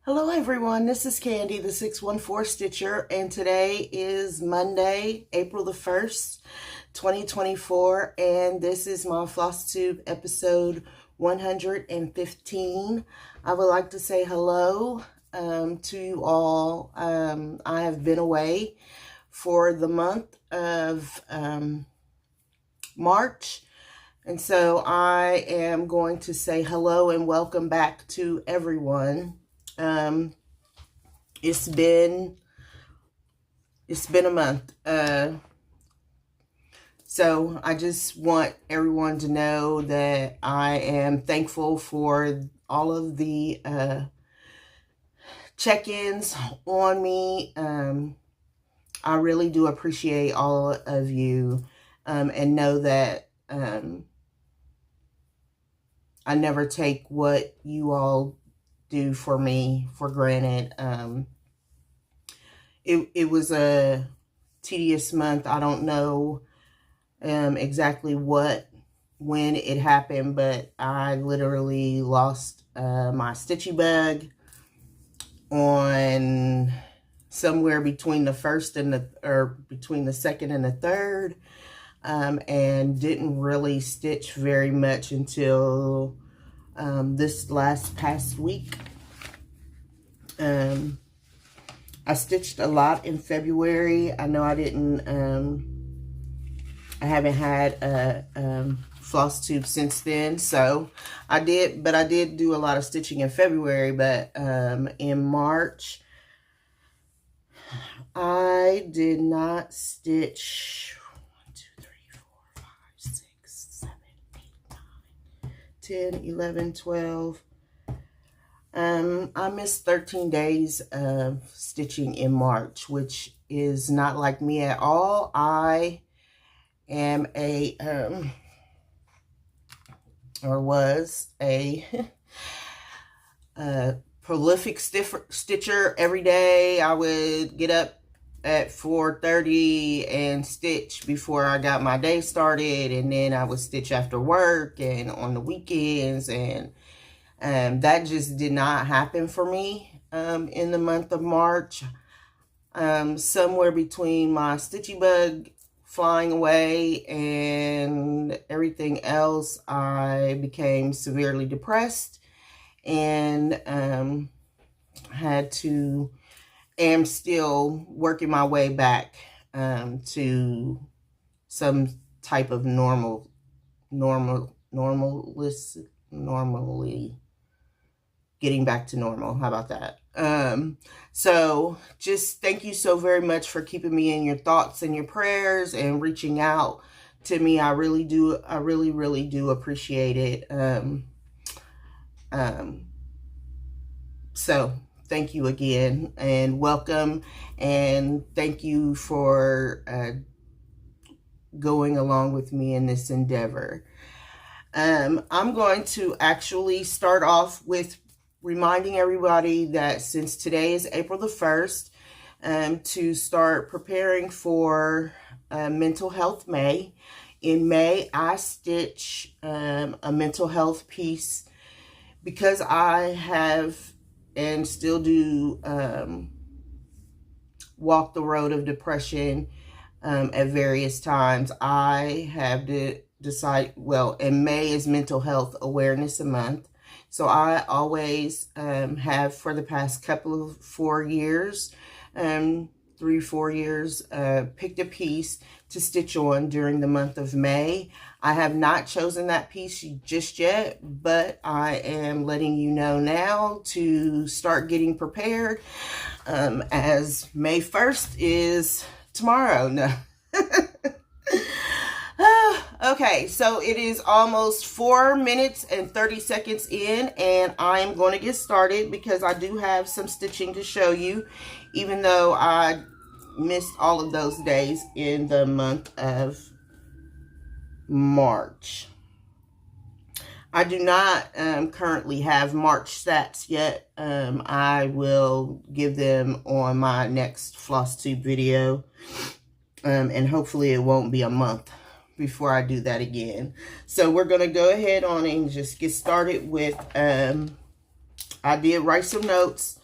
Hello everyone, this is Candy, the 614 Stitcher, and today is Monday, April the 1st, 2024, and this is my Flosstube episode 115. I would like to say hello to you all. I have been away for the month of March, and so I am going to say hello and welcome back to everyone. It's been a month. So I just want everyone to know that I am thankful for all of the check-ins on me. I really do appreciate all of you, and know that I never take what you all do for me for granted. It was a tedious month. I don't know exactly when it happened, but I literally lost my Stitchy bug on somewhere between the first and between the second and the third, and didn't really stitch very much until this past week. I stitched a lot in February. I know I haven't had a Flosstube since then, so I did do a lot of stitching in February, but in March, I did not stitch 1, 2, 3, 4, 5, 6, 7, 8, 9, 10, 11, 12. I missed 13 days of stitching in March, which is not like me at all. I am was a prolific stitcher every day. I would get up at 4:30 and stitch before I got my day started, and then I would stitch after work and on the weekends, and that just did not happen for me in the month of March. Somewhere between my Stitchy bug flying away and everything else, I became severely depressed and am still working my way back to some type of normally getting back to normal. How about that? So just thank you so very much for keeping me in your thoughts and your prayers and reaching out to me. I really do appreciate it. So thank you again and welcome, and thank you for going along with me in this endeavor. I'm going to actually start off with reminding everybody that since today is April the 1st, to start preparing for Mental Health May. In May, I stitch a mental health piece because I have and still do walk the road of depression at various times. I have to decide, well, and May is Mental Health Awareness Month. So I always have for the past couple of 4 years, 3-4 years, picked a piece to stitch on during the month of May. I have not chosen that piece just yet, but I am letting you know now to start getting prepared, as May 1st is tomorrow. No. Okay, so it is almost 4 minutes and 30 seconds in, and I am going to get started because I do have some stitching to show you, even though I missed all of those days in the month of March. I do not currently have March stats yet. I will give them on my next Flosstube video, and hopefully it won't be a month before I do that again. So we're going to go ahead on and just get started with, I did write some notes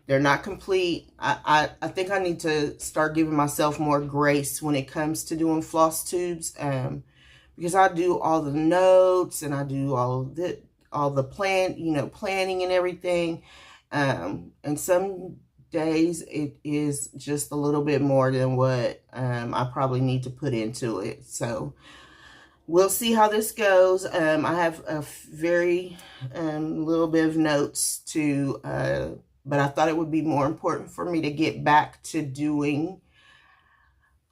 They're not complete. I think I need to start giving myself more grace when it comes to doing floss tubes, because I do all the notes and I do all the planning and everything. And some days it is just a little bit more than what I probably need to put into it. So we'll see how this goes. I have a very little bit of notes to, but I thought it would be more important for me to get back to doing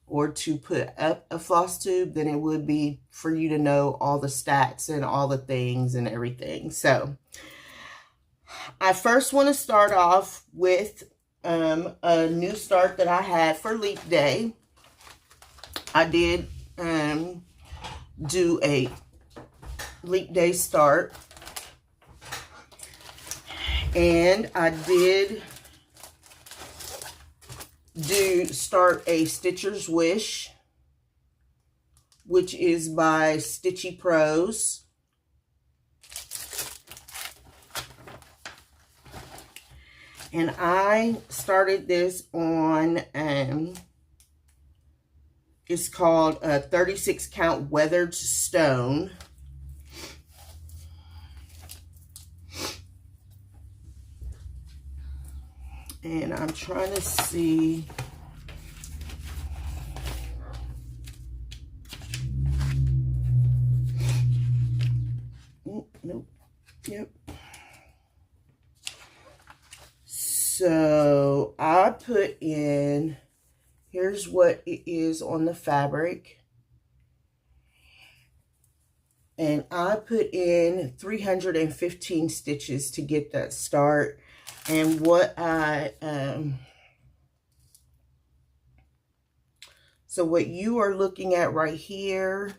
or to put up a floss tube than it would be for you to know all the stats and all the things and everything. So I first want to start off with a new start that I had for Leap Day. I did do a Leap Day start, and I did start a Stitcher's Wish, which is by Stitchy Pros. And I started this on, it's called a 36 count weathered stone. And I'm trying to see. Nope. Yep. So I put in, here's what it is on the fabric. And I put in 315 stitches to get that start. And what so what you are looking at right here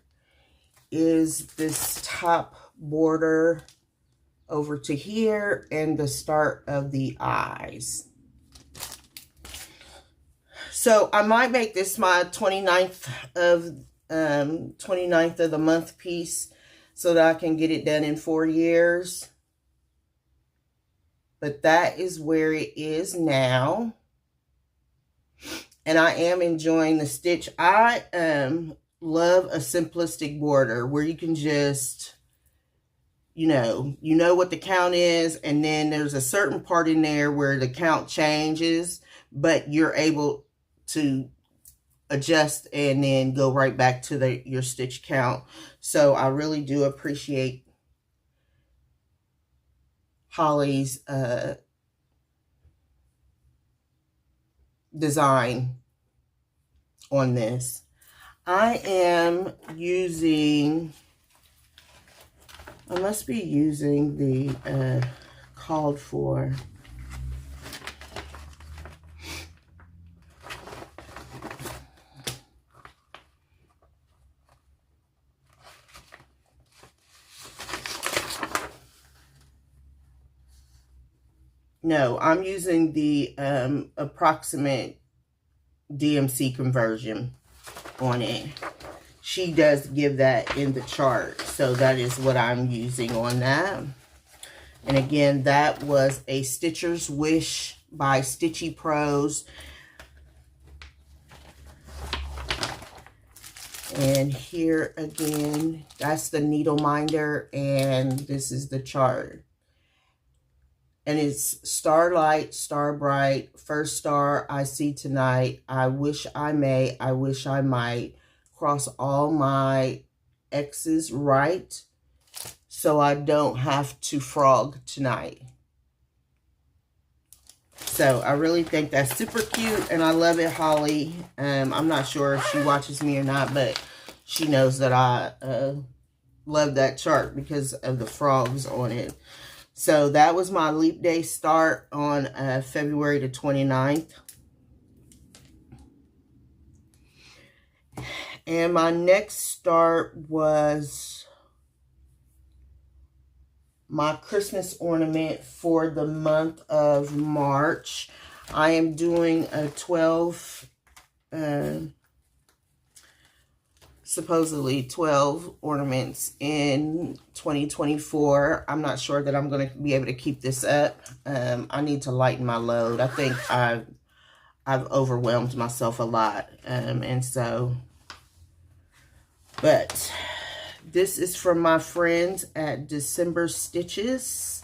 is this top border over to here and the start of the eyes. So I might make this my 29th of the month piece so that I can get it done in 4 years. But that is where it is now. And I am enjoying the stitch. I love a simplistic border where you can just, you know what the count is, and then there's a certain part in there where the count changes, but you're able to adjust and then go right back to your stitch count. So I really do appreciate Holly's design on this. I am using, I must be using the called for. No, I'm using the approximate DMC conversion on it. She does give that in the chart, so that is what I'm using on that. And again, that was a Stitcher's Wish by Stitchy Pros. And here again, that's the needle minder, and this is the chart. And it's Starlight, Star Bright, first star I see tonight. I wish I may, I wish I might. Cross all my X's right, so I don't have to frog tonight. So I really think that's super cute, and I love it, Holly. I'm not sure if she watches me or not, but she knows that I love that chart because of the frogs on it. So that was my Leap Day start on February the 29th. And my next start was my Christmas ornament for the month of March. I am doing a 12 supposedly 12 ornaments in 2024. I'm not sure that I'm going to be able to keep this up. I need to lighten my load. I think I've overwhelmed myself a lot. And so, but this is from my friends at December Stitches.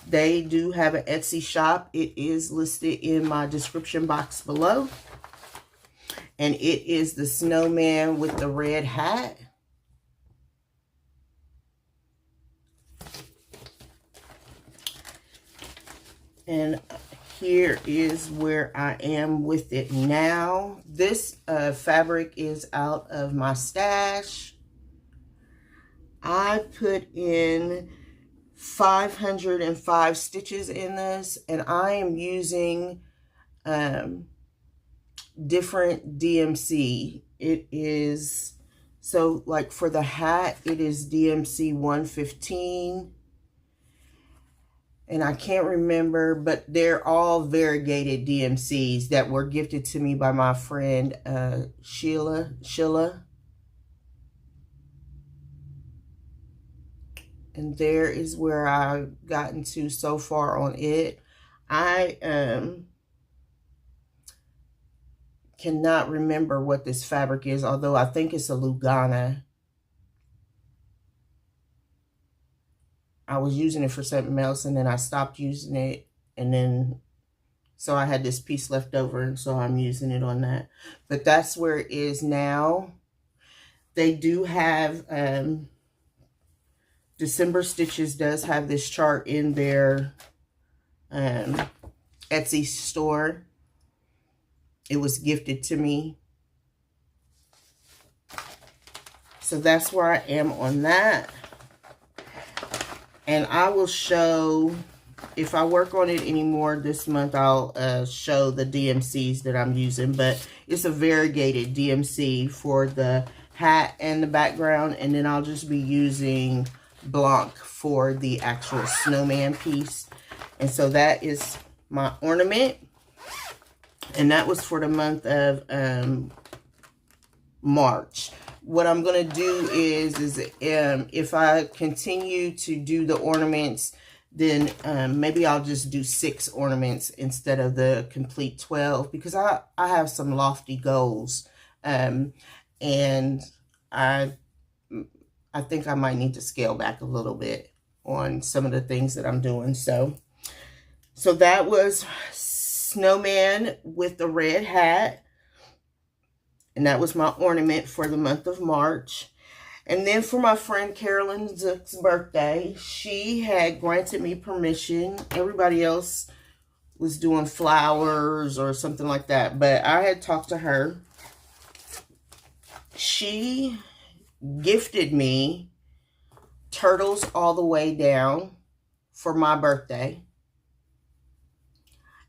They do have an Etsy shop. It is listed in my description box below. And it is the snowman with the red hat. And here is where I am with it now. This fabric is out of my stash. I put in 505 stitches in this, and I am using different DMC. It is, so like for the hat, it is DMC 115. And I can't remember, but they're all variegated DMCs that were gifted to me by my friend Sheila. And there is where I've gotten to so far on it. I cannot remember what this fabric is, although I think it's a Lugana. I was using it for something else, and then I stopped using it, and then so I had this piece left over, and so I'm using it on that. But that's where it is now. They do have December Stitches does have this chart in their Etsy store. It was gifted to me. So that's where I am on that. And I will show, if I work on it anymore this month, I'll show the DMCs that I'm using. But it's a variegated DMC for the hat and the background. And then I'll just be using Blanc for the actual snowman piece. And so that is my ornament. And that was for the month of March. What I'm going to do is if I continue to do the ornaments, then maybe I'll just do 6 ornaments instead of the complete 12, because I have some lofty goals. And I think I might need to scale back a little bit on some of the things that I'm doing. So that was Snowman with the red hat. And that was my ornament for the month of March. And then for my friend Carolyn Zook's birthday, she had granted me permission. Everybody else was doing flowers or something like that, but I had talked to her. She gifted me Turtles All the Way Down for my birthday.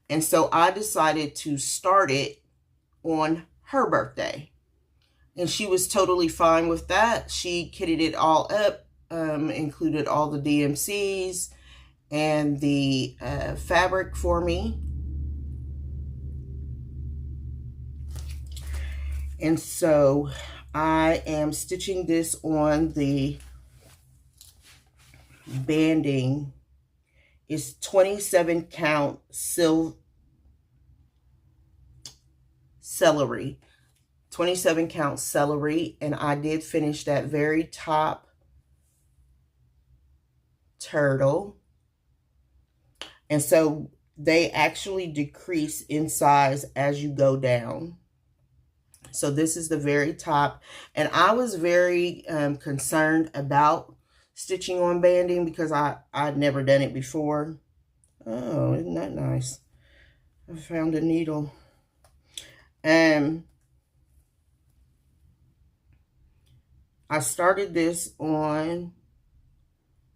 And so I decided to start it on her birthday. And she was totally fine with that. She kitted it all up, included all the DMCs and the fabric for me. And so I am stitching this on the banding. It's 27 count celery. 27 count celery, and I did finish that very top turtle. And so they actually decrease in size as you go down. So this is the very top, and I was very concerned about stitching on banding because I'd never done it before. Oh, isn't that nice? I found a needle. I started this on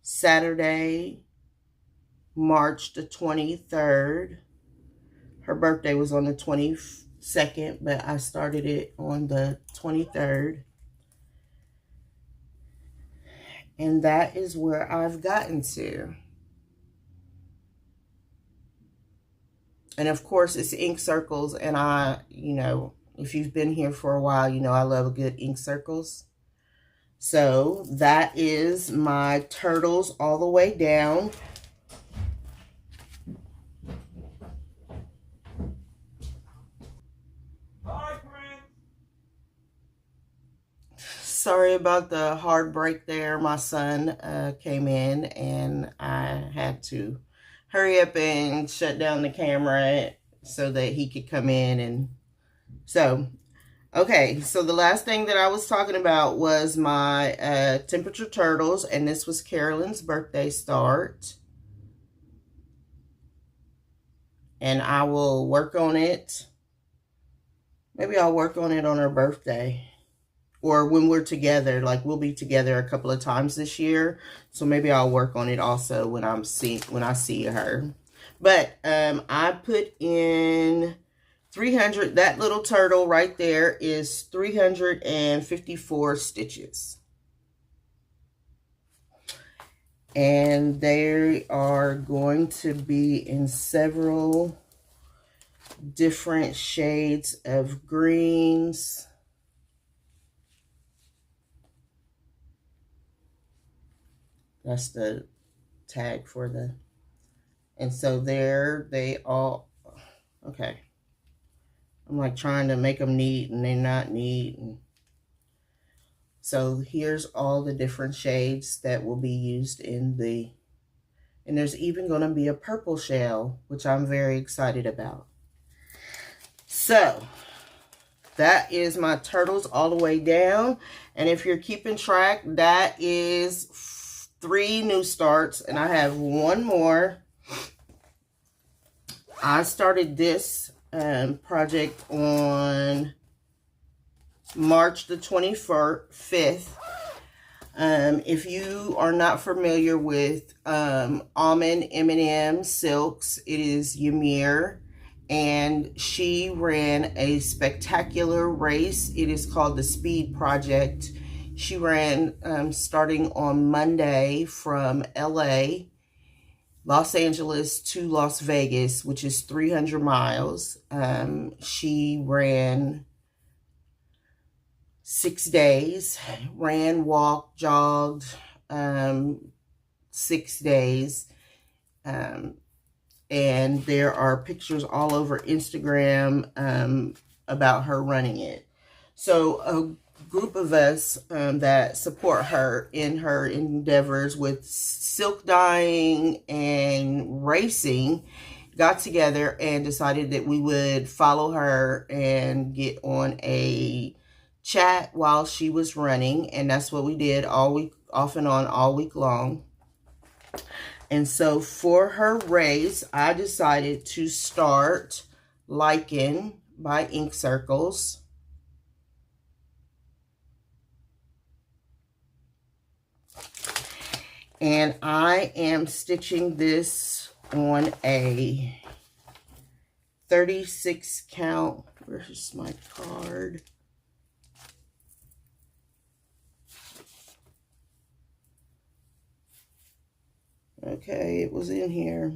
Saturday, March the 23rd. Her birthday was on the 22nd, but I started it on the 23rd. And that is where I've gotten to. And of course, it's ink circles, and you know, if you've been here for a while, you know I love good ink circles. So that is my turtles all the way down. Sorry about the hard break there. My son came in and I had to hurry up and shut down the camera so that he could come in. And so, okay, so the last thing that I was talking about was my temperature turtles, and this was Carolyn's birthday start. And I will work on it. Maybe I'll work on it on her birthday. Or when we're together, like we'll be together a couple of times this year. So maybe I'll work on it also when I see her. But I put in 300, that little turtle right there is 354 stitches. And they are going to be in several different shades of greens. That's the tag for the, and so there they all, okay. I'm like trying to make them neat and they're not neat. And so here's all the different shades that will be used in the, and there's even going to be a purple shell, which I'm very excited about. So that is my turtles all the way down. And if you're keeping track, that is 3 new starts, and I have one more. I started this project on March the 25th. If you are not familiar with Almond M&M Silks, it is Ymir, and she ran a spectacular race. It is called the Speed Project. She ran starting on Monday from LA, Los Angeles to Las Vegas, which is 300 miles. She ran 6 days, ran, walked, jogged 6 days. And there are pictures all over Instagram about her running it. So a group of us that support her in her endeavors with silk dyeing and racing got together and decided that we would follow her and get on a chat while she was running. And that's what we did all week, off and on, all week long. And so for her race, I decided to start Lichen by Ink Circles. And I am stitching this on a 36 count. Where's my card? Okay, it was in here.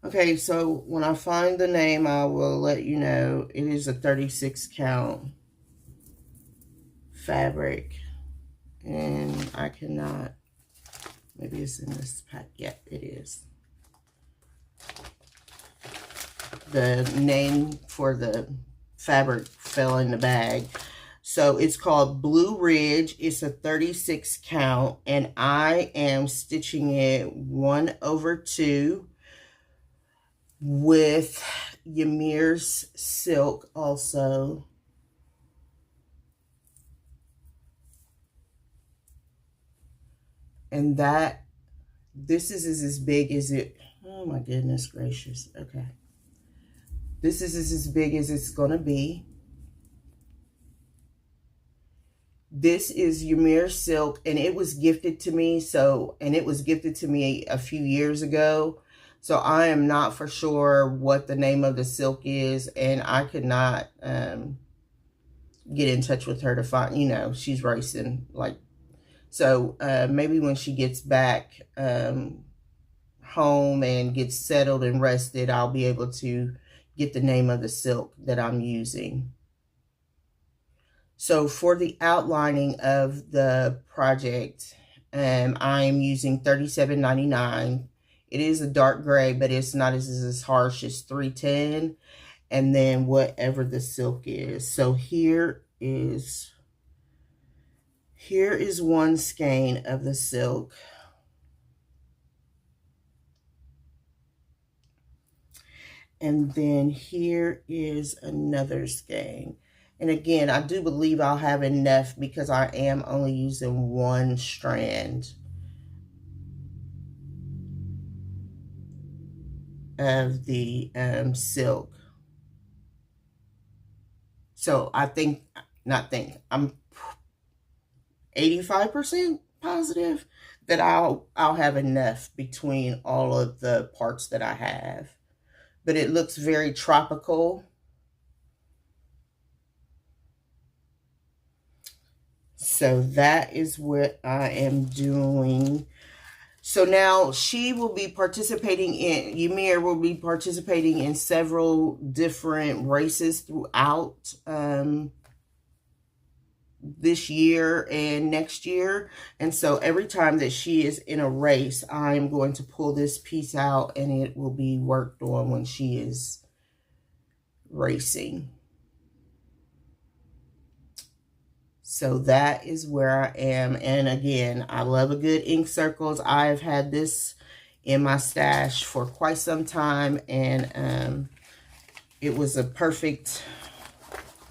Okay, so when I find the name, I will let you know. It is a 36 count fabric, and I cannot, maybe it's in this pack. Yeah, it is. The name for the fabric fell in the bag. So it's called Blue Ridge. It's a 36 count, and I am stitching it 1/2 with Ymir's silk also. And that, this is as big as it, oh my goodness gracious. Okay. This is as big as it's going to be. This is Ymir silk, and it was gifted to me. So, and it was gifted to me a few years ago. So I am not for sure what the name of the silk is, and I could not get in touch with her to find, you know, she's racing, like, so maybe when she gets back home and gets settled and rested, I'll be able to get the name of the silk that I'm using. So for the outlining of the project, I'm using $37.99. It is a dark gray, but it's not as harsh as 310. And then whatever the silk is. So here is one skein of the silk. And then here is another skein. And again, I do believe I'll have enough because I am only using one strand of the silk. So I'm 85% positive that I'll have enough between all of the parts that I have. But it looks very tropical. So that is what I am doing. So now she will be participating in, Ymir will be participating in several different races throughout this year and next year. And so every time that she is in a race, I'm going to pull this piece out and it will be worked on when she is racing. So that is where I am. And again, I love a good ink circles. I've had this in my stash for quite some time, and it was a perfect,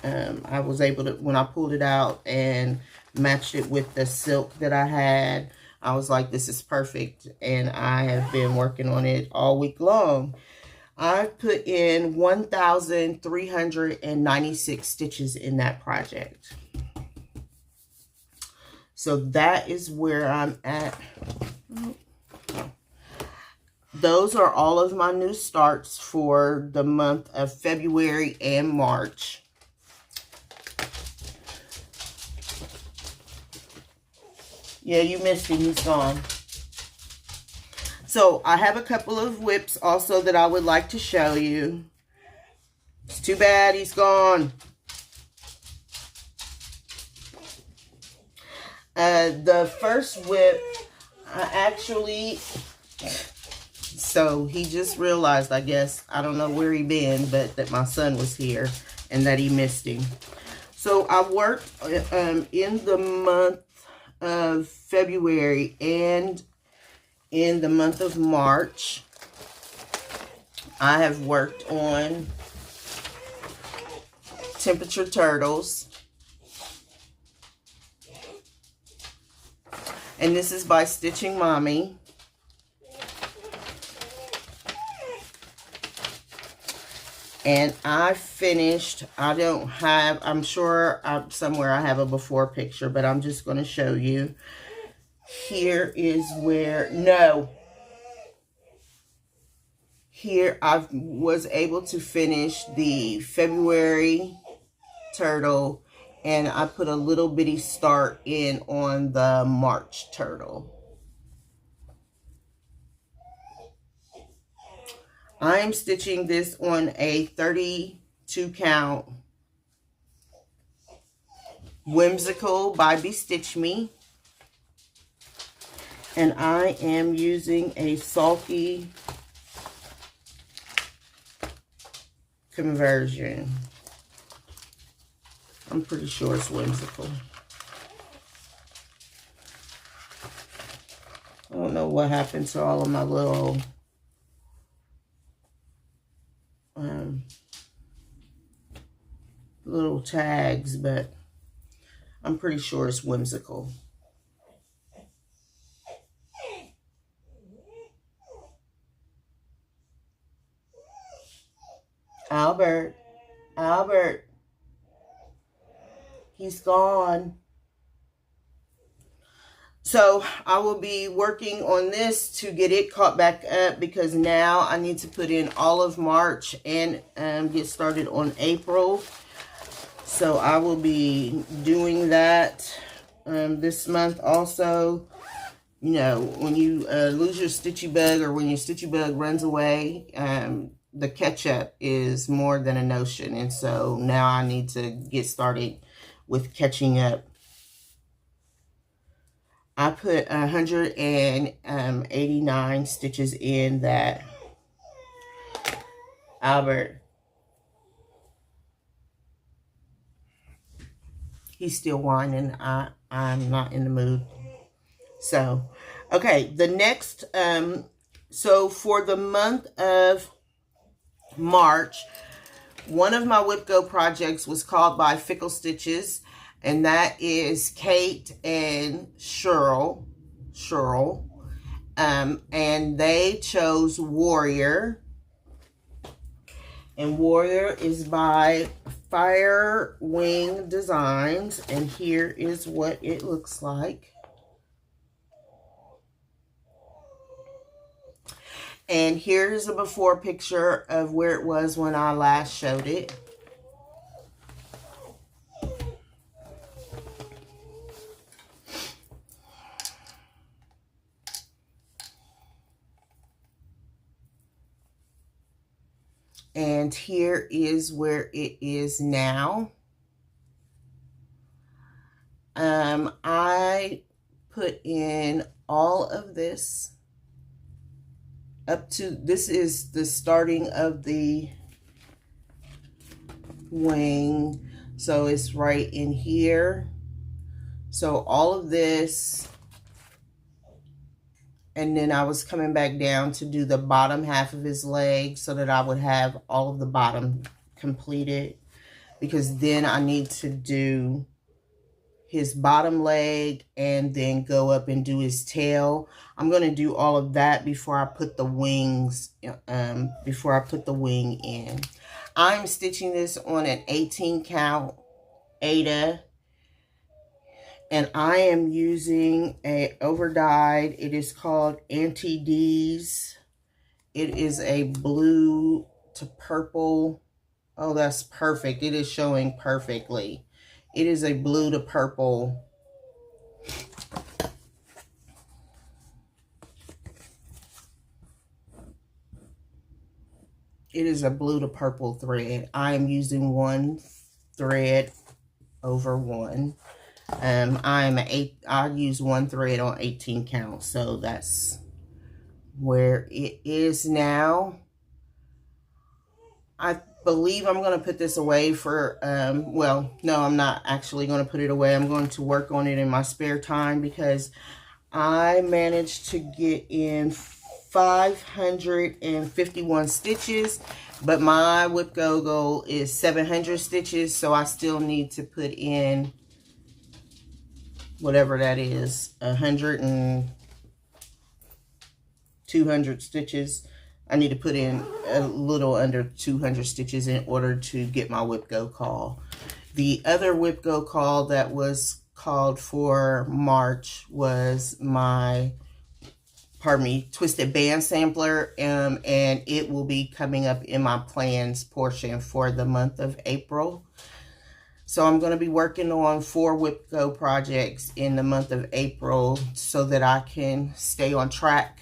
I was able to, when I pulled it out and matched it with the silk that I had, I was like, this is perfect. And I have been working on it all week long. I put in 1,396 stitches in that project. So that is where I'm at. Those are all of my new starts for the month of February and March. Yeah, you missed him. He's gone. So I have a couple of whips also that I would like to show you. It's too bad he's gone. The first whip, so he just realized, I guess, I don't know where he been, but that my son was here and that he missed him. So I worked in the month of February and in the month of March. I have worked on temperature turtles. And this is by Stitching Mommy. And I finished, I'm sure somewhere I have a before picture, but I'm just going to show you. Here is where, here I was able to finish the February turtle, and I put a little bitty start in on the March turtle. I am stitching this on a 32 count Whimsical by Bestitch Me. And I am using a Sulky conversion. I'm pretty sure it's Whimsical. I don't know what happened to all of my little little tags, but I'm pretty sure it's Whimsical. Albert, he's gone. So I will be working on this to get it caught back up, because now I need to put in all of March and get started on April. So I will be doing that this month also. You know, when you lose your stitchy bug, or when your stitchy bug runs away, the catch up is more than a notion. And so now I need to get started with catching up. I put 189 stitches in that. Albert, he's still whining. I'm not in the mood. So, okay, the next, so for the month of March, one of my Whip Go projects was called by Fickle Stitches, and that is Kate and Cheryl, and they chose Warrior, and Warrior is by Fire Wing Designs, and here is what it looks like. And here's a before picture of where it was when I last showed it. And here is where it is now. I put in all of this up to, this is the starting of the wing. So it's right in here. So all of this, and then I was coming back down to do the bottom half of his leg so that I would have all of the bottom completed, because then I need to do his bottom leg and then go up and do his tail. I'm going to do all of that before I put the wings, before I put the wing in. I'm stitching this on an 18 count Aida, and I am using a overdyed, it is called Anti-D's. It is a blue to purple. Oh, that's perfect. It is showing perfectly. It is a blue to purple. It is a blue to purple thread. I am using one thread over one. I use one thread on 18 count, so that's where it is now. I believe I'm going to put this away for, well, no, I'm not actually going to put it away. I'm going to work on it in my spare time, because I managed to get in 551 stitches, but my Whip Go goal is 700 stitches, so I still need to put in whatever that is, 100 and 200 stitches. I need to put in a little under 200 stitches in order to get my Whip Go call. The other Whip Go call that was called for March was my, pardon me, Twisted Band Sampler, and it will be coming up in my plans portion for the month of April. So I'm going to be working on 4 Whip Go projects in the month of April so that I can stay on track.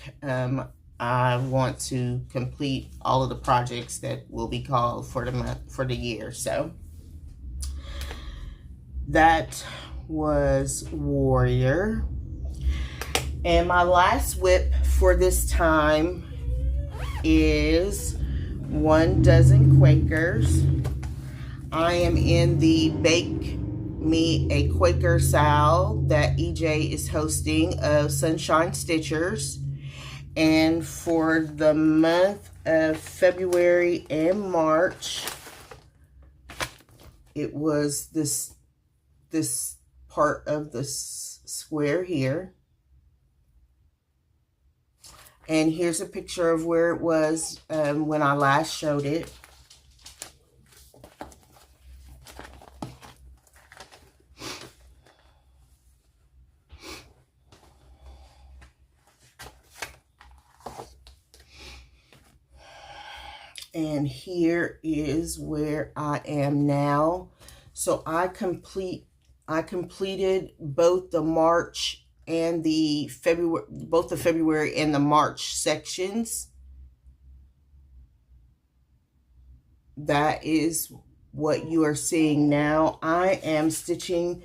I want to complete all of the projects that will be called for the month, for the year. So that was Warrior. And my last whip for this time is 1 dozen Quakers. I am in the Bake Me a Quaker Sal that EJ is hosting of Sunshine Stitchers. And for the month of February and March, it was this part of the square here. And here's a picture of where it was when I last showed it. And here is where I am now. So I completed both the March and the February, both the February and the March sections. That is what you are seeing now. I am stitching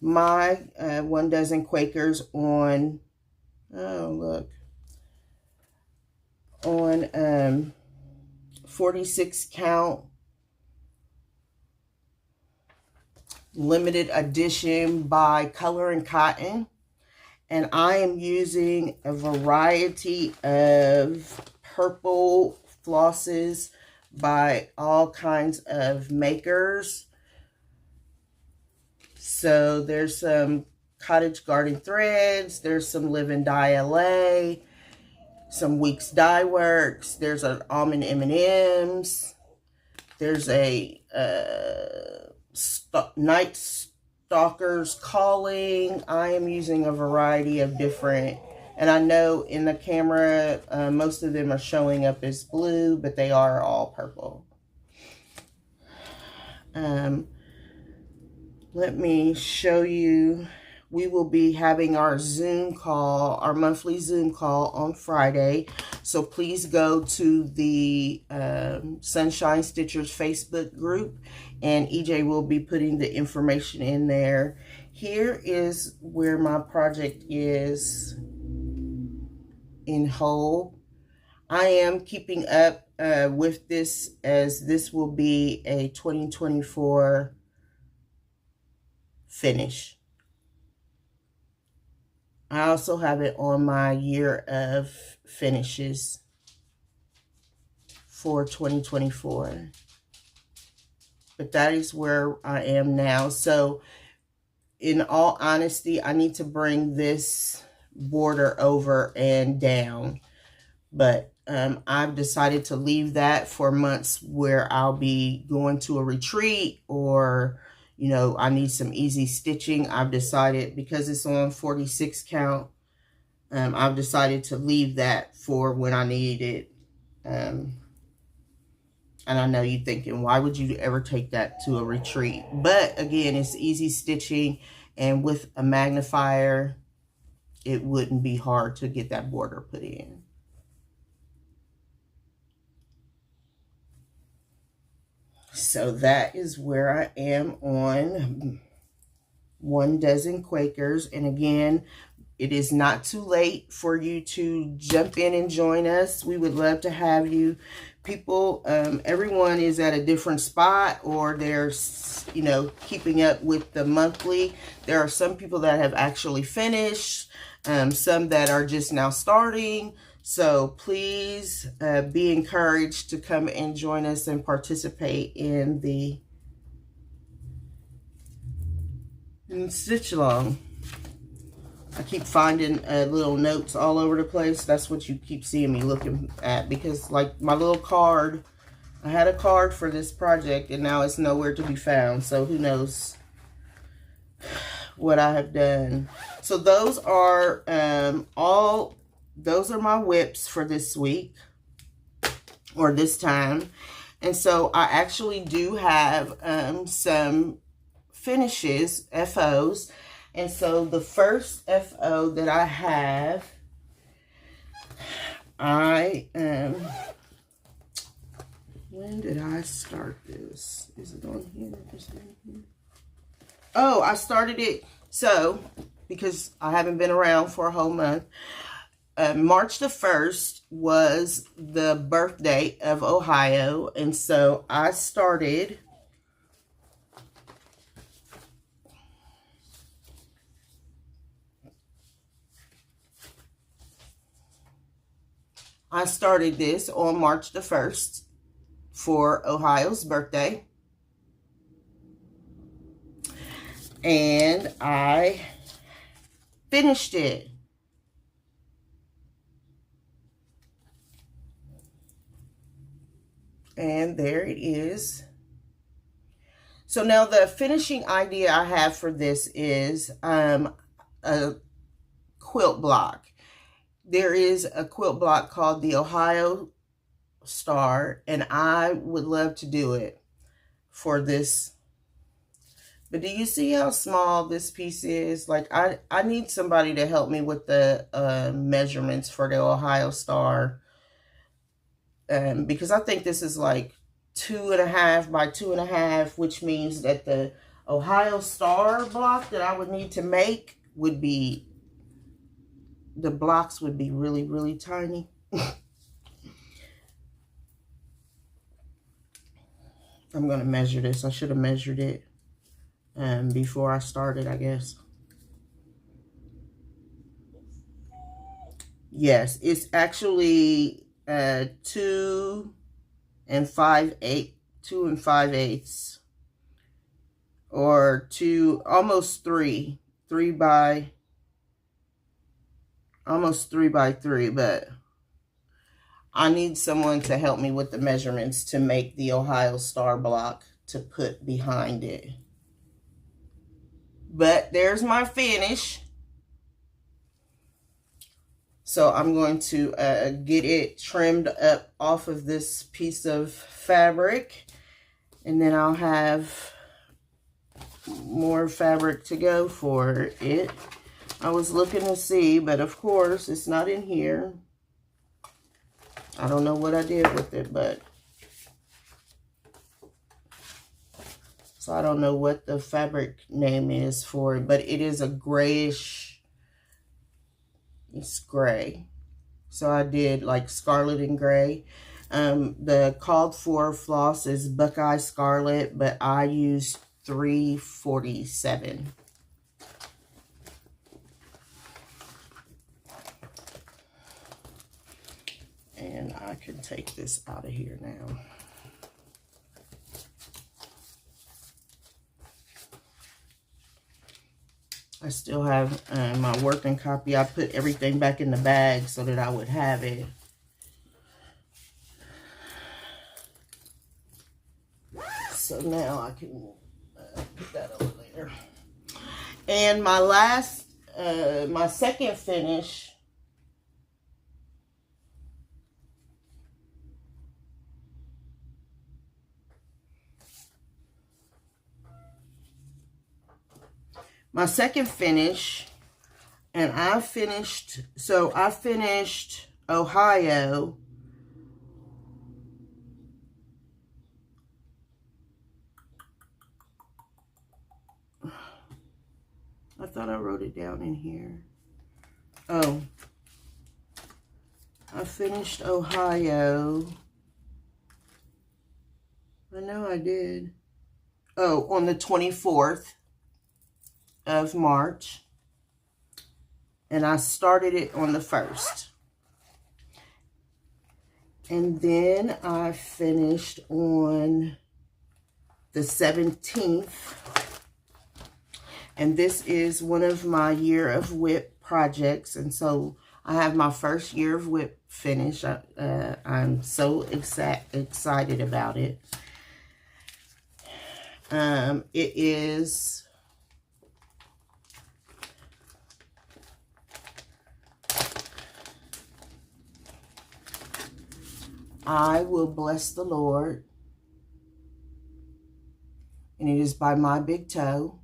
my 1 dozen Quakers on, oh look, on 46 count limited edition by Color and Cotton. And I am using a variety of purple flosses by all kinds of makers. So there's some Cottage Garden Threads, there's some Live and Die LA, some Weeks Dye Works, there's an Almond M&M's, there's a Night Stalkers Calling. I am using a variety of different, and I know in the camera most of them are showing up as blue, but they are all purple. Let me show you. We will be having our Zoom call, our monthly Zoom call on Friday. So please go to the Sunshine Stitchers Facebook group, and EJ will be putting the information in there. Here is where my project is in whole. I am keeping up with this, as this will be a 2024 finish. I also have it on my year of finishes for 2024. But that is where I am now. So in all honesty, I need to bring this border over and down. But I've decided to leave that for months where I'll be going to a retreat, or you know, I need some easy stitching. I've decided, because it's on 46 count, I've decided to leave that for when I need it. And I know you're thinking, why would you ever take that to a retreat? But again, it's easy stitching, and with a magnifier, it wouldn't be hard to get that border put in. So that is where I am on 1 dozen Quakers. And again, it is not too late for you to jump in and join us. We would love to have you. People, everyone is at a different spot, or they're, you know, keeping up with the monthly. There are some people that have actually finished, some that are just now starting. So please be encouraged to come and join us and participate in the stitch along. I keep finding little notes all over the place. That's what you keep seeing me looking at, because like my little card, I had a card for this project and now it's nowhere to be found. So who knows what I have done. So those are those are my whips for this week, or this time. And so I actually do have some finishes, FOs. And so the first FO that I have, when did I start this? Is it on here? Is it on here? Oh, I started it, so, because I haven't been around for a whole month. March the 1st was the birthday of Ohio, and so I started this on March the 1st for Ohio's birthday. And I finished it. And there it is. So now the finishing idea I have for this is a quilt block. There is a quilt block called the Ohio Star, and I would love to do it for this. But do you see how small this piece is? Like, I need somebody to help me with the measurements for the Ohio Star. Because I think this is like 2.5 by 2.5, which means that the Ohio Star block that I would need to make would be, the blocks would be really, really tiny. I'm going to measure this. I should have measured it before I started, I guess. Yes, it's actually 2 5/8, or almost 3 by almost 3 by 3, but I need someone to help me with the measurements to make the Ohio Star block to put behind it. But there's my finish. So I'm going to get it trimmed up off of this piece of fabric, and then I'll have more fabric to go for it. I was looking to see, but of course it's not in here. I don't know what I did with it, but so I don't know what the fabric name is for it, but it is a grayish, it's gray. So I did like scarlet and gray. The called for floss is Buckeye Scarlet, but I used 347. And I can take this out of here now. I still have my working copy. I put everything back in the bag so that I would have it. So now I can put that over there. And my last, my second finish, and I finished, so I finished Ohio. I thought I wrote it down in here. Oh, I finished Ohio. I know I did. Oh, on the 24th of March. And I started it on the 1st. And then I finished on the 17th. And this is one of my year of WIP projects. And so I have my first year of WIP finish. I'm so excited about it. It is I Will Bless the Lord, and it is by My Big Toe.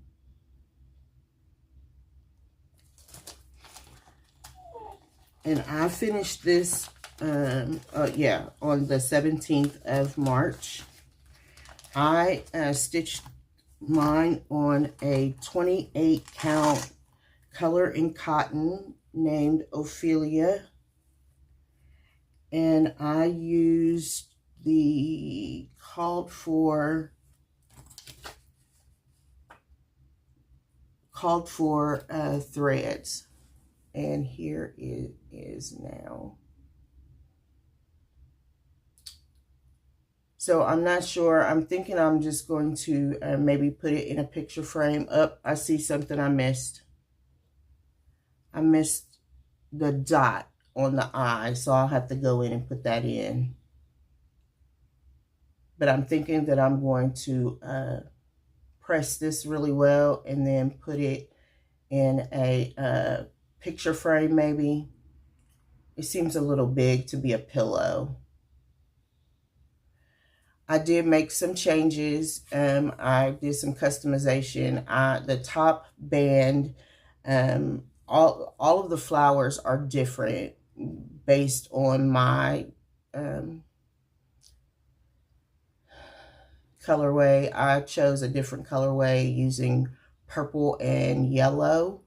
And I finished this, on the 17th of March. I stitched mine on a 28 count color in cotton named Ophelia. And I used the called for threads. And here it is now. So I'm not sure. I'm thinking I'm just going to maybe put it in a picture frame. I see something I missed. I missed the dot on the eye, so I'll have to go in and put that in. But I'm thinking that I'm going to press this really well and then put it in a picture frame maybe. It seems a little big to be a pillow. I did make some changes. I did some customization. The top band, all of the flowers are different based on my colorway. I chose a different colorway using purple and yellow.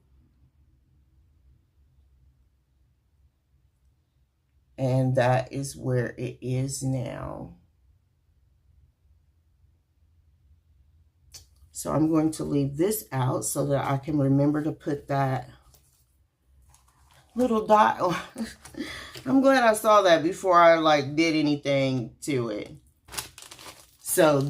And that is where it is now. So I'm going to leave this out so that I can remember to put that little dot on. I'm glad I saw that before I like did anything to it. So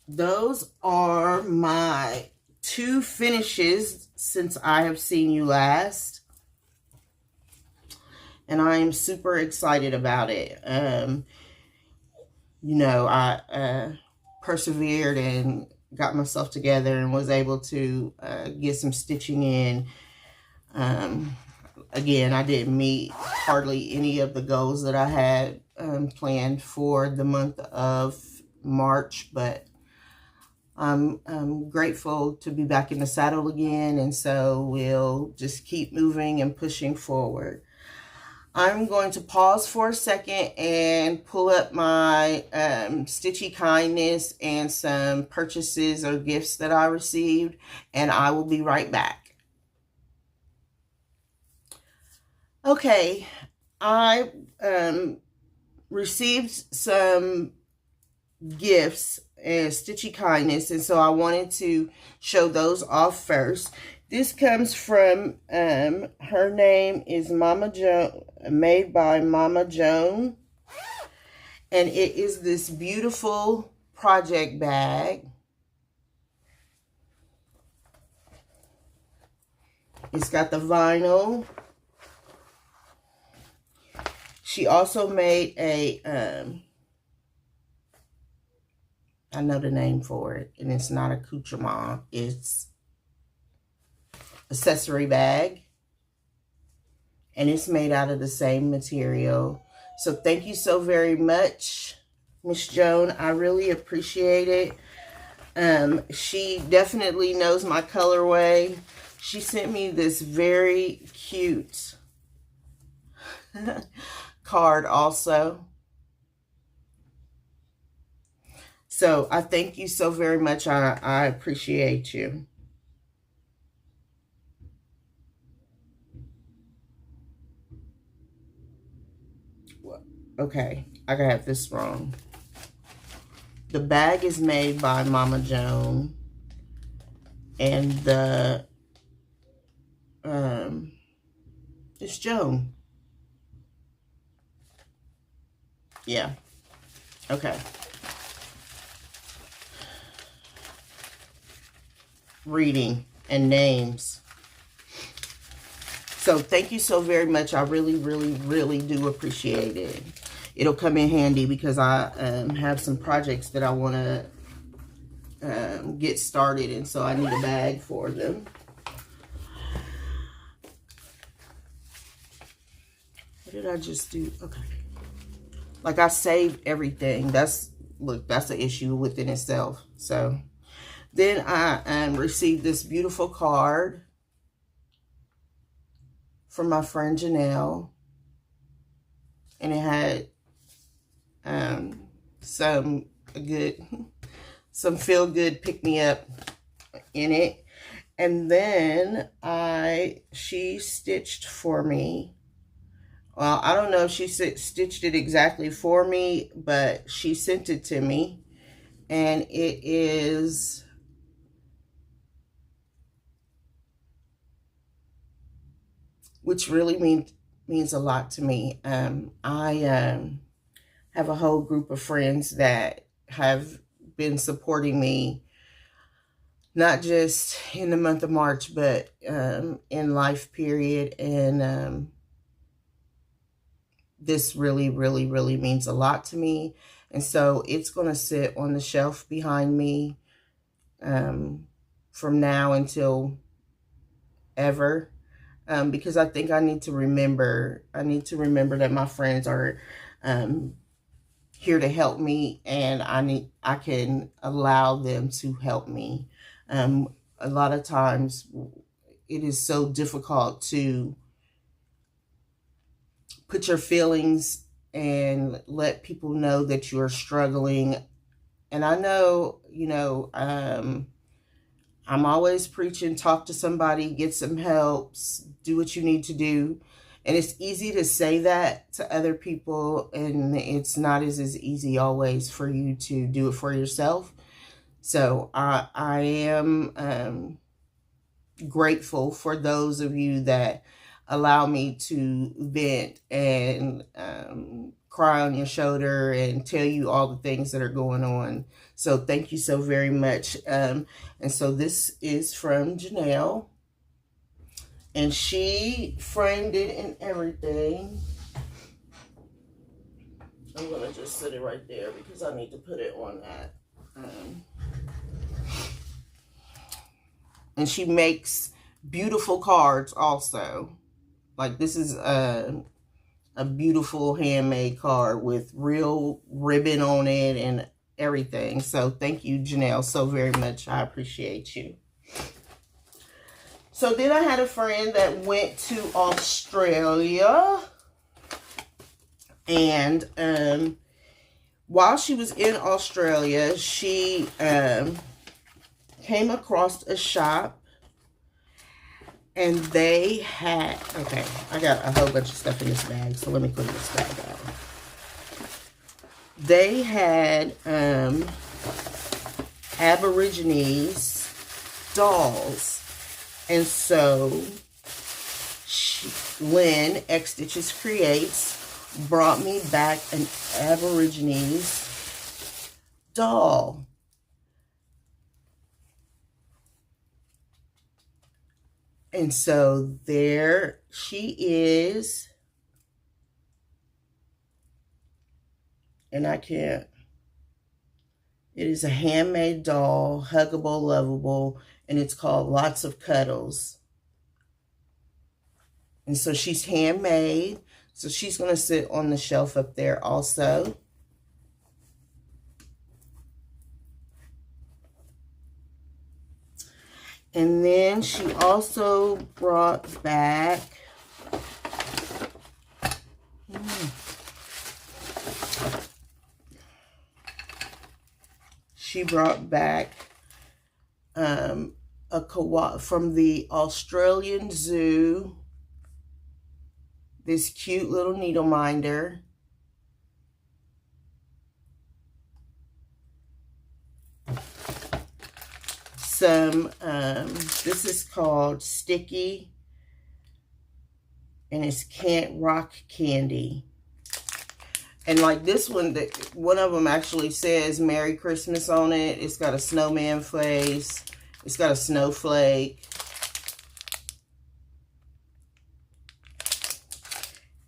those are my 2 finishes since I have seen you last. And I am super excited about it. You know, I persevered and got myself together and was able to get some stitching in. Again, I didn't meet hardly any of the goals that I had planned for the month of March, but I'm grateful to be back in the saddle again, and so we'll just keep moving and pushing forward. I'm going to pause for a second and pull up my Stitchy kindness and some purchases or gifts that I received, and I will be right back. Okay, I received some gifts and Stitchy kindness, and so I wanted to show those off first. This comes from, her name is Mama Joan, made by Mama Joan. And it is this beautiful project bag. It's got the vinyl. She also made a, I know the name for it, and it's not accoutrement, it's accessory bag, and it's made out of the same material. So thank you so very much, Miss Joan. I really appreciate it. She definitely knows my colorway. She sent me this very cute card also. So I thank you so very much. I appreciate you. Okay, I got this wrong. The bag is made by Mama Joan, and the it's Joan. Yeah. Okay. Reading and names. So thank you so very much. I really, really, really do appreciate it. It'll come in handy because I have some projects that I want to get started, and so I need a bag for them. What did I just do? Okay. Like, I saved everything. Look, that's an issue within itself. So then I received this beautiful card from my friend Janelle, and it had some feel good pick me up in it. And then she stitched for me. Well, I don't know if she stitched it exactly for me, but she sent it to me, and it is which really means a lot to me. I have a whole group of friends that have been supporting me, not just in the month of March, but in life period. And this really, really, really means a lot to me. And so it's going to sit on the shelf behind me from now until ever. Because I think I need to remember that my friends are here to help me, and I can allow them to help me. A lot of times it is so difficult to put your feelings and let people know that you're struggling And I know, you know, I'm always preaching, talk to somebody, get some help, do what you need to do. And it's easy to say that to other people, and it's not as easy always for you to do it for yourself. So I am grateful for those of you that allow me to vent and cry on your shoulder and tell you all the things that are going on. So thank you so very much. And so this is from Janelle. And she framed it and everything. I'm going to just sit it right there because I need to put it on that. And she makes beautiful cards also. Like this is a beautiful handmade card with real ribbon on it and everything. So thank you, Janelle, so very much. I appreciate you. So then I had a friend that went to Australia, and while she was in Australia, she came across a shop, and they had, okay, I got a whole bunch of stuff in this bag, so let me clean this bag out. They had Aborigines dolls. And so Lynn, X Stitches Creates, brought me back an Aborigines doll. And so there she is. And I can't. It is a handmade doll, huggable, lovable, and it's called Lots of Cuddles. And so she's handmade. So she's going to sit on the shelf up there also. And then she also brought back a koala from the Australian Zoo. This cute little needle minder. This is called Sticky, and it's Can't Rock Candy. And like this one, one of them actually says Merry Christmas on it. It's got a snowman face. It's got a snowflake.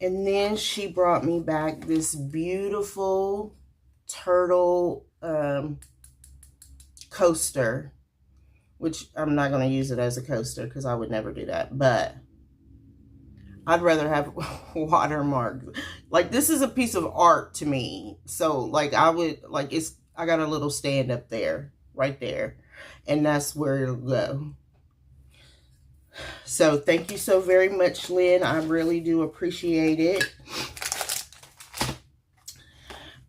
And then she brought me back this beautiful turtle coaster, which I'm not going to use it as a coaster because I would never do that. But I'd rather have watermarks. Like, this is a piece of art to me. So, like, I got a little stand up there, right there. And that's where it'll go. So, thank you so very much, Lynn. I really do appreciate it.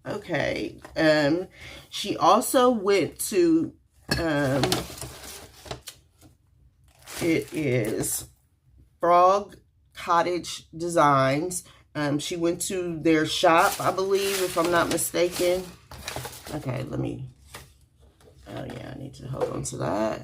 Okay. She also went to, it is Frog Cottage Designs. She went to their shop, I believe, if I'm not mistaken. Okay, let me, oh yeah, I need to hold on to that.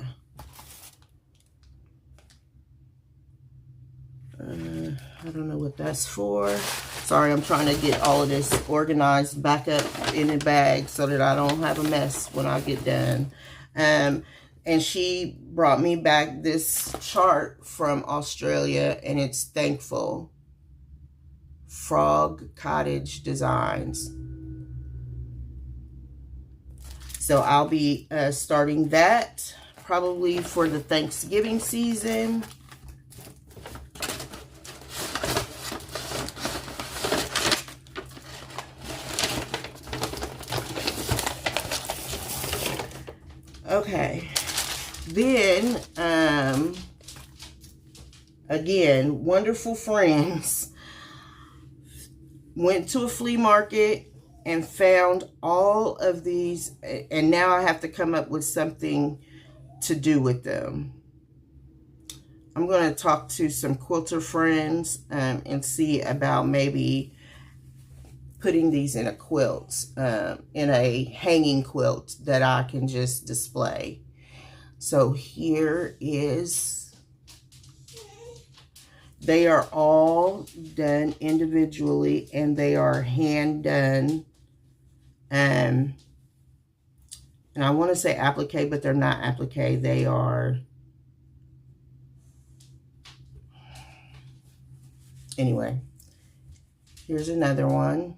I don't know what that's for. Sorry, I'm trying to get all of this organized back up in a bag so that I don't have a mess when I get done. And she brought me back this chart from Australia, and it's Thankful. Frog Cottage Designs. So I'll be starting that probably for the Thanksgiving season. Okay, then, again, wonderful friends went to a flea market and found all of these, and now I have to come up with something to do with them. I'm going to talk to some quilter friends and see about maybe putting these in a quilt, in a hanging quilt that I can just display. So here is, they are all done individually and they are hand done. And I want to say applique, but they're not applique. They are, anyway, here's another one.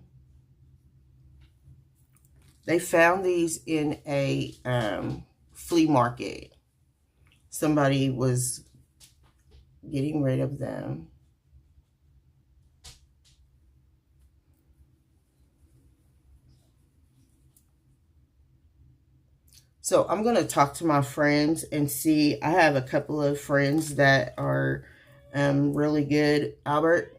They found these in a flea market. Somebody was getting rid of them. So I'm going to talk to my friends and see. I have a couple of friends that are really good. Albert,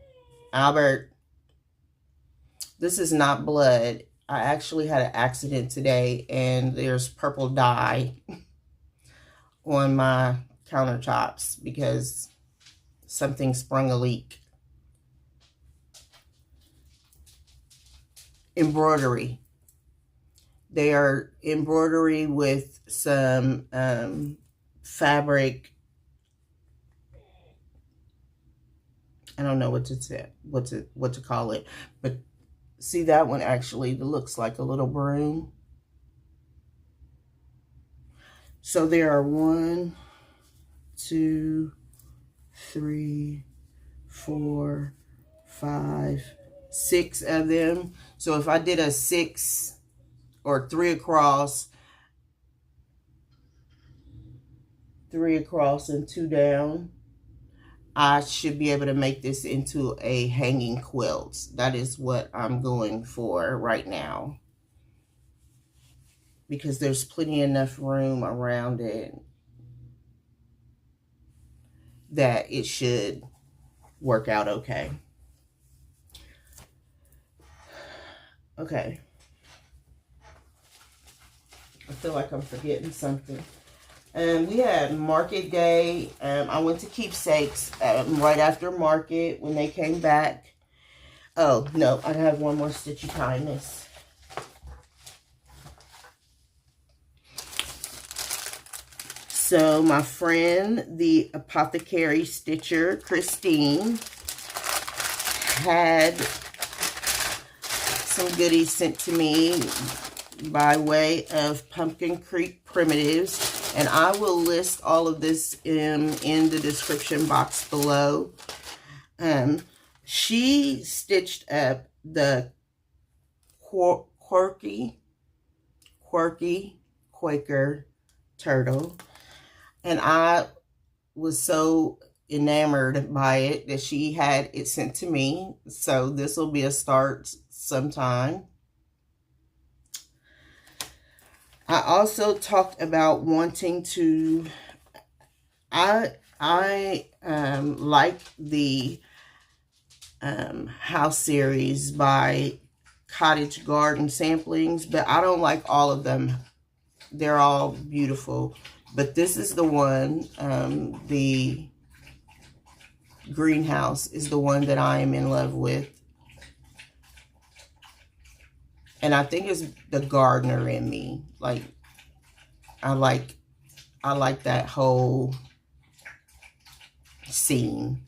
this is not blood. I actually had an accident today and there's purple dye on my countertops because something sprung a leak. Embroidery. They are embroidery with some fabric. I don't know what to say, what to call it, but see that one actually looks like a little broom. So there are 1, 2, 3, 4, 5, 6 of them. So if I did a 6 or 3 across, 3 across and 2 down, I should be able to make this into a hanging quilt. That is what I'm going for right now, because there's plenty enough room around it that it should work out okay. Okay. I feel like I'm forgetting something. We had market day. I went to Keepsakes right after market when they came back. Oh, no, I have one more Stitchy kindness. So my friend, the apothecary stitcher, Christine, had some goodies sent to me by way of Pumpkin Creek Primitives, and I will list all of this in the description box below. She stitched up the quirky Quaker turtle, and I was so enamored by it that she had it sent to me. So this will be a start sometime. I also talked about wanting to, I like the house series by Cottage Garden Samplings, but I don't like all of them. They're all beautiful, but this is the one, the greenhouse is the one that I am in love with. And I think it's the gardener in me. Like, I like that whole scene.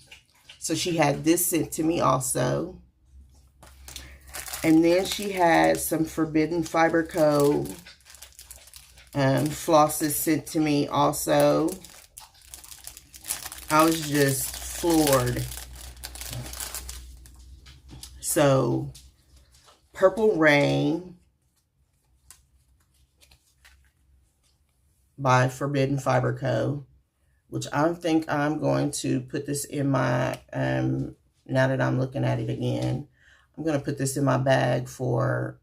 So she had this sent to me also. And then she had some Forbidden Fiber Co. Flosses sent to me also. I was just floored. So, Purple Rain by Forbidden Fiber Co., which I think I'm going to put this in my, now that I'm looking at it again, I'm going to put this in my bag for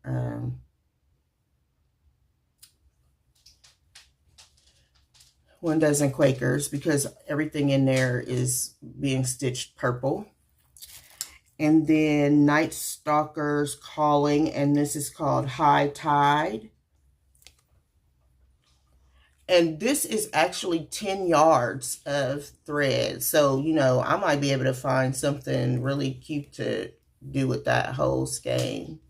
1 dozen Quakers, because everything in there is being stitched purple. And then Night Stalker's Calling, and this is called High Tide. And this is actually 10 yards of thread. So, you know, I might be able to find something really cute to do with that whole skein.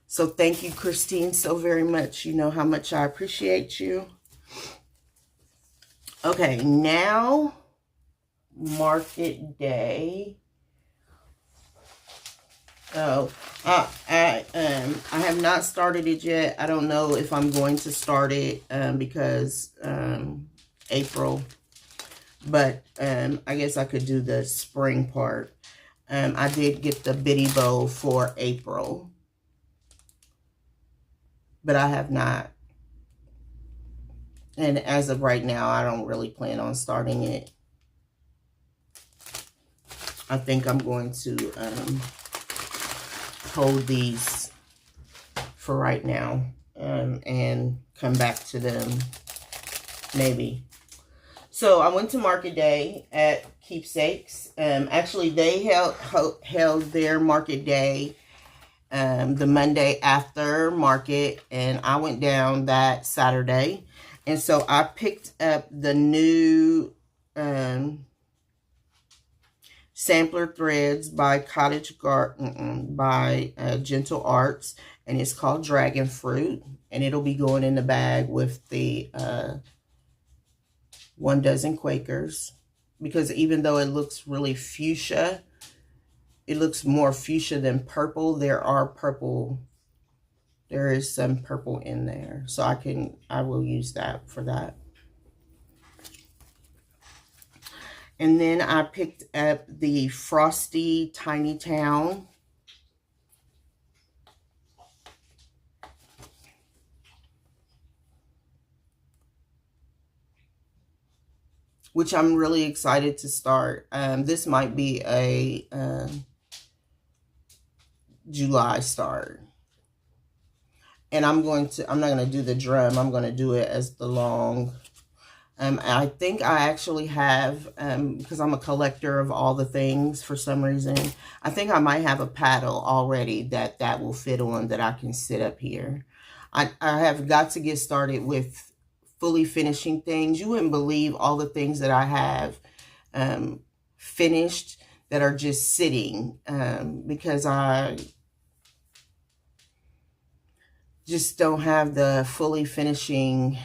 So thank you, Christine, so very much. You know how much I appreciate you. Okay, now market day. Oh, I have not started it yet. I don't know if I'm going to start it because April, but I guess I could do the spring part. I did get the bitty bow for April, but I have not. And as of right now, I don't really plan on starting it. I think I'm going to hold these for right now and come back to them maybe. So I went to market day at Keepsakes. Actually, they held their market day the Monday after market, and I went down that Saturday. And so I picked up the new sampler threads by Gentle Arts, and it's called Dragon Fruit, and it'll be going in the bag with the 1 dozen Quakers, because even though it looks really fuchsia, it looks more fuchsia than purple. There is some purple in there, so I will use that for that. And then I picked up the Frosty Tiny Town. Which I'm really excited to start. This might be a July start. And I'm not going to do the drum. I'm going to do it as the long. I think I actually have, because I'm a collector of all the things for some reason, I think I might have a paddle already that will fit on, that I can sit up here. I have got to get started with fully finishing things. You wouldn't believe all the things that I have finished that are just sitting, because I just don't have the fully finishing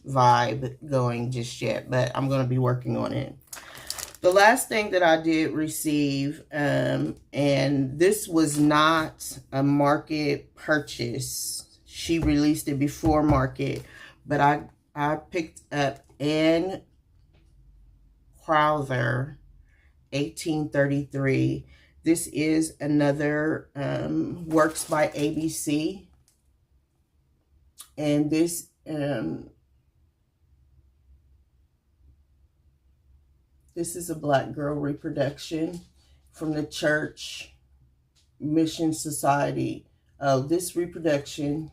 vibe going just yet, but I'm going to be working on it. The last thing that I did receive, and this was not a market purchase. She released it before market, but I picked up Anne Crowther 1833. This is another Works by ABC, and this is a Black girl reproduction from the Church Mission Society. Oh, this reproduction.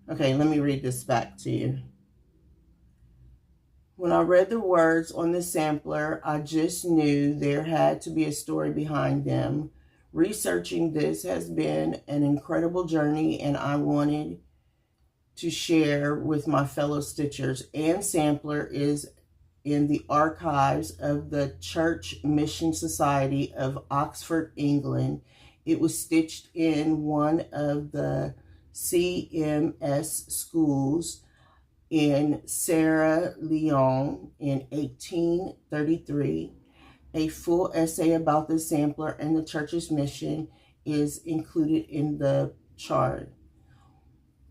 Okay, let me read this back to you. When I read the words on the sampler, I just knew there had to be a story behind them. Researching this has been an incredible journey, and I wanted to share with my fellow stitchers. Anne Sampler is in the archives of the Church Mission Society of Oxford, England. It was stitched in one of the CMS schools in Sierra Leone in 1833. A full essay about the sampler and the church's mission is included in the chart.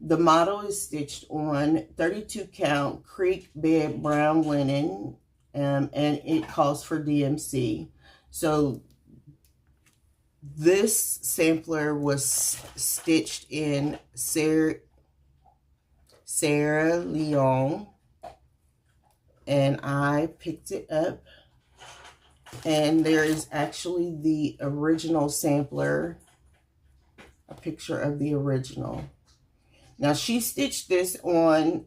The model is stitched on 32 count creek bed brown linen, and it calls for DMC. So this sampler was stitched in Sierra Leone, and I picked it up, and there is actually the original sampler, a picture of the original. Now, she stitched this on,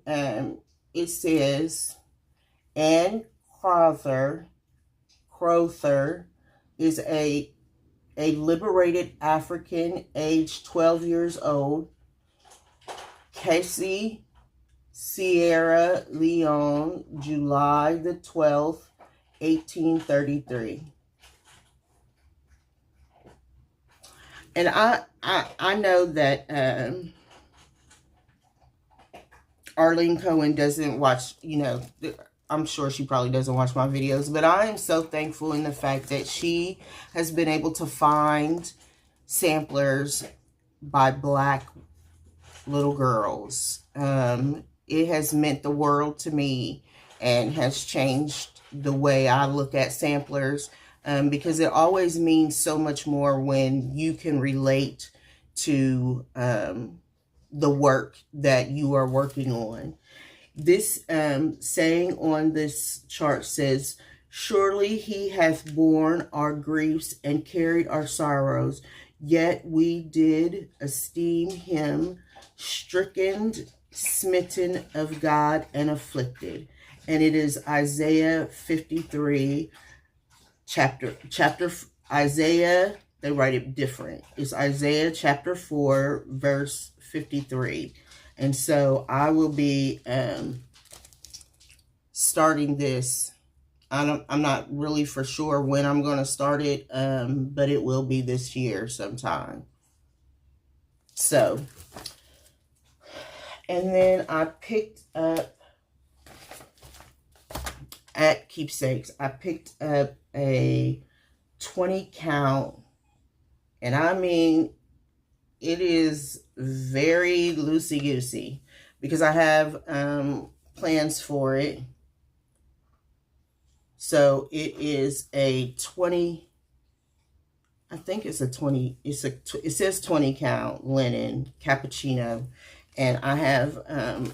it says, Anne Crowther Crowther is a liberated African, aged 12 years old. Casey Sierra Leone, July the 12th, 1833. And I know that Arlene Cohen doesn't watch, you know, I'm sure she probably doesn't watch my videos, but I am so thankful in the fact that she has been able to find samplers by Black little girls. It has meant the world to me and has changed the way I look at samplers, because it always means so much more when you can relate to the work that you are working on. This saying on this chart says, "Surely he hath borne our griefs and carried our sorrows, yet we did esteem him stricken, smitten of God, and afflicted." And it is Isaiah 53, chapter Isaiah, they write it different. It's Isaiah chapter 4, verse 53. And so I will be starting this. I'm not really for sure when I'm going to start it, but it will be this year sometime. So, and then I picked up at Keepsakes, I picked up a 20 count, and I mean, it is very loosey-goosey because I have plans for it. So it is a 20, I think it's a 20, it says 20 count linen cappuccino. And I have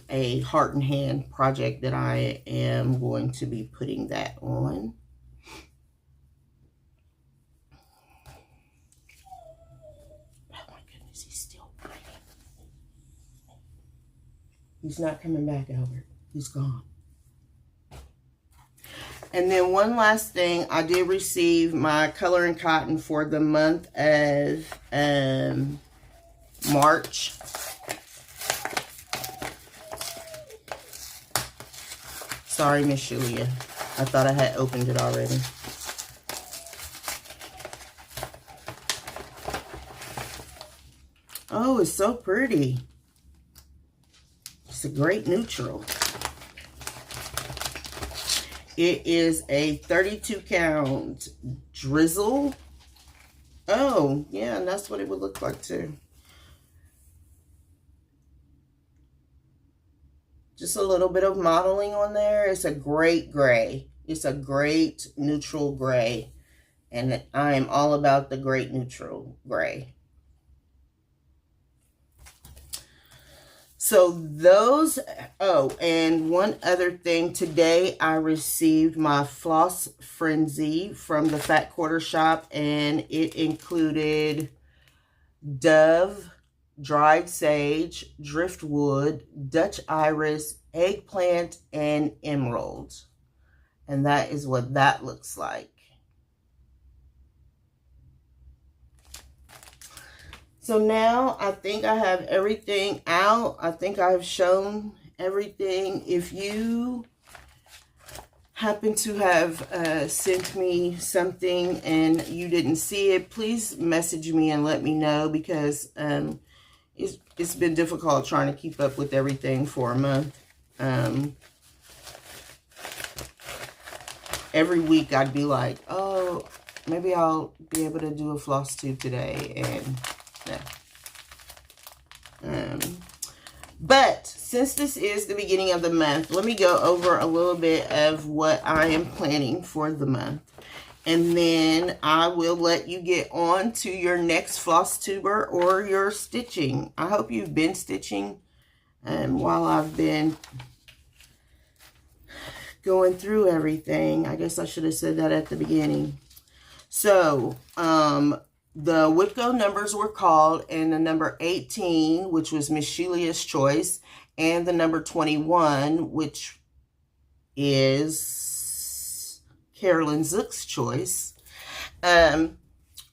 a heart and hand project that I am going to be putting that on. Oh my goodness, he's still breathing. He's not coming back, Albert. He's gone. And then one last thing, I did receive my color and cotton for the month of March. Sorry, Miss Julia. I thought I had opened it already. Oh, it's so pretty. It's a great neutral. It is a 32 count drizzle. Oh, yeah, and that's what it would look like too. Just a little bit of modeling on there. It's a great gray. It's a great neutral gray. And I am all about the great neutral gray. So those, oh, and one other thing. Today I received my Floss Frenzy from the Fat Quarter Shop. And it included Dove, dried sage, driftwood, Dutch iris, eggplant, and emerald. And that is what that looks like. So now I think I have everything out. I think I've shown everything. If you happen to have sent me something and you didn't see it, please message me and let me know, because it's been difficult trying to keep up with everything for a month. Every week I'd be like, oh, maybe I'll be able to do a floss tube today. And yeah. But since this is the beginning of the month, let me go over a little bit of what I am planning for the month. And then I will let you get on to your next floss tuber or your stitching. I hope you've been stitching while I've been going through everything. I guess I should have said that at the beginning. So, the Whipco numbers were called, and the number 18, which was Miss Shelia's choice, and the number 21, which is Carolyn Zook's choice,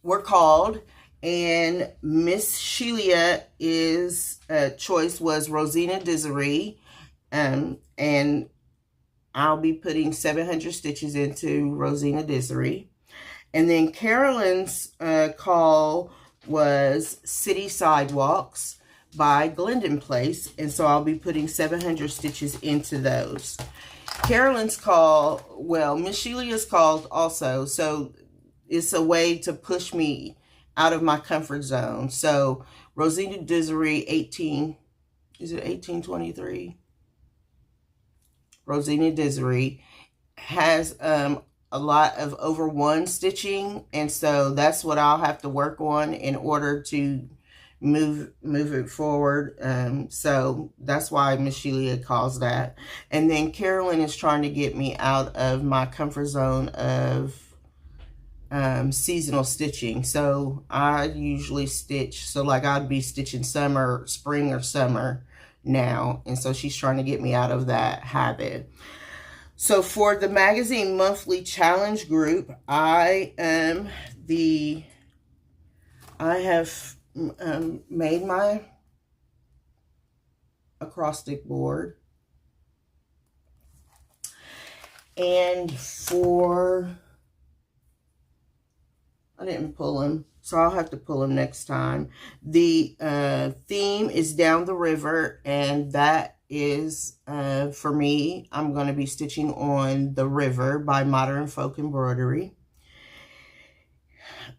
were called, and Miss Sheila is choice was Rosina Desiree, and I'll be putting 700 stitches into Rosina Desiree. And then Carolyn's call was City Sidewalks by Glendon Place, and so I'll be putting 700 stitches into those. Carolyn's call, well, Miss Sheila's called also, so it's a way to push me out of my comfort zone. So Rosina Desiree 18, is it 1823? Rosina Desiree has a lot of over one stitching, and so that's what I'll have to work on in order to move it forward. So that's why Miss Sheila calls that. And then Carolyn is trying to get me out of my comfort zone of seasonal stitching. So I usually stitch, so like I'd be stitching spring or summer now, and so she's trying to get me out of that habit. So for the magazine monthly challenge group, I have made my acrostic board, and I didn't pull them, so I'll have to pull them next time. The theme is Down the River, and that is, for me, I'm going to be stitching on The River by Modern Folk Embroidery.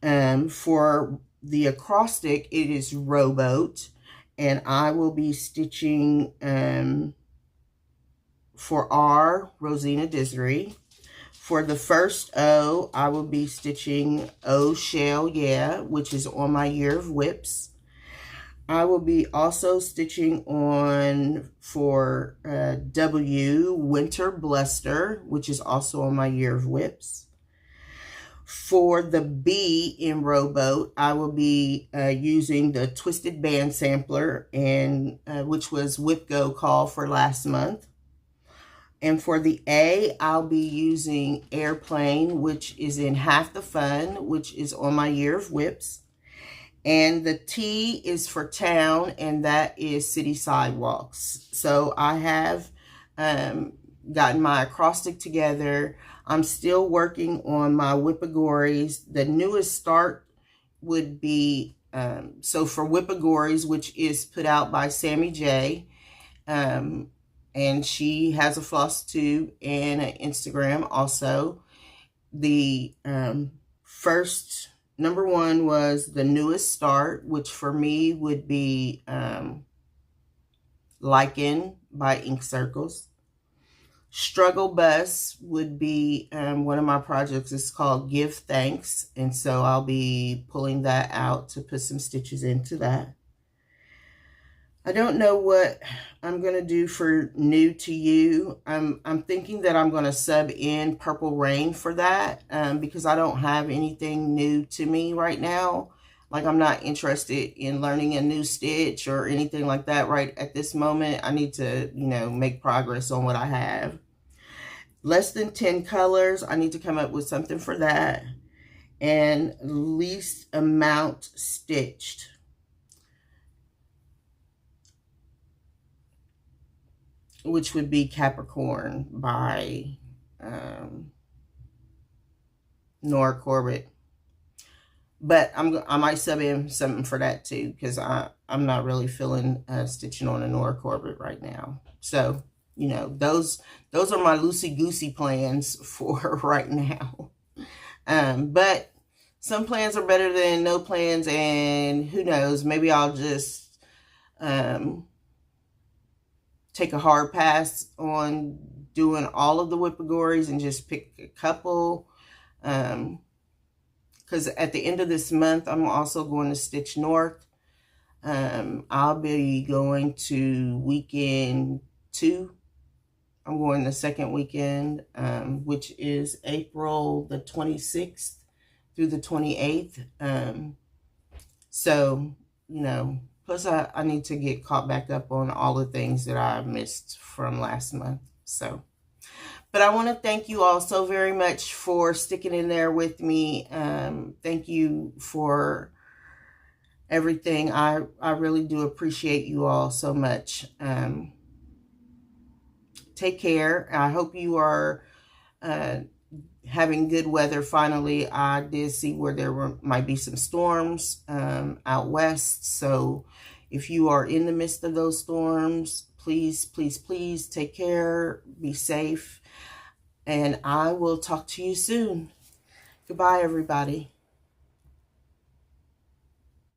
For the acrostic, it is Rowboat, and I will be stitching for R, Rosina Desiree. For the first O, I will be stitching O Shell Yeah, which is on my Year of Whips. I will be also stitching on for W, Winter Bluster, which is also on my Year of Whips. For the B in Rowboat, I will be using the Twisted Band Sampler, and which was Whip Go call for last month. And for the A, I'll be using Airplane, which is in Half the Fun, which is on my Year of Whips. And the T is for Town, and that is City Sidewalks. So I have gotten my acrostic together. I'm still working on my Whippagories. The newest start would be, so for Whippagories, which is put out by Sammy J, and she has a Flosstube and an Instagram also. The first, number one was The Newest Start, which for me would be Lichen by Ink Circles. Struggle Bus would be one of my projects. It's called Give Thanks, and so I'll be pulling that out to put some stitches into that. I don't know what I'm going to do for New to You. I'm thinking that I'm going to sub in Purple Rain for that because I don't have anything new to me right now. Like, I'm not interested in learning a new stitch or anything like that right at this moment. I need to, you know, make progress on what I have. Less than 10 colors. I need to come up with something for that. And least amount stitched. Which would be Capricorn by Nora Corbett. But I might sub in something for that too, because I'm not really feeling stitching on a Nora Corbett right now. So, you know, those are my loosey-goosey plans for right now. But some plans are better than no plans, and who knows, maybe I'll just take a hard pass on doing all of the Whippagories and just pick a couple. Because at the end of this month, I'm also going to Stitch North. I'll be going to weekend 2. I'm going the second weekend, which is April the 26th through the 28th. So, you know, plus I need to get caught back up on all the things that I missed from last month. So, But I want to thank you all so very much for sticking in there with me. Thank you for everything. I really do appreciate you all so much. Take care. I hope you are having good weather. Finally, I did see where might be some storms out west. So if you are in the midst of those storms, please, please, please take care. Be safe. And I will talk to you soon. Goodbye, everybody.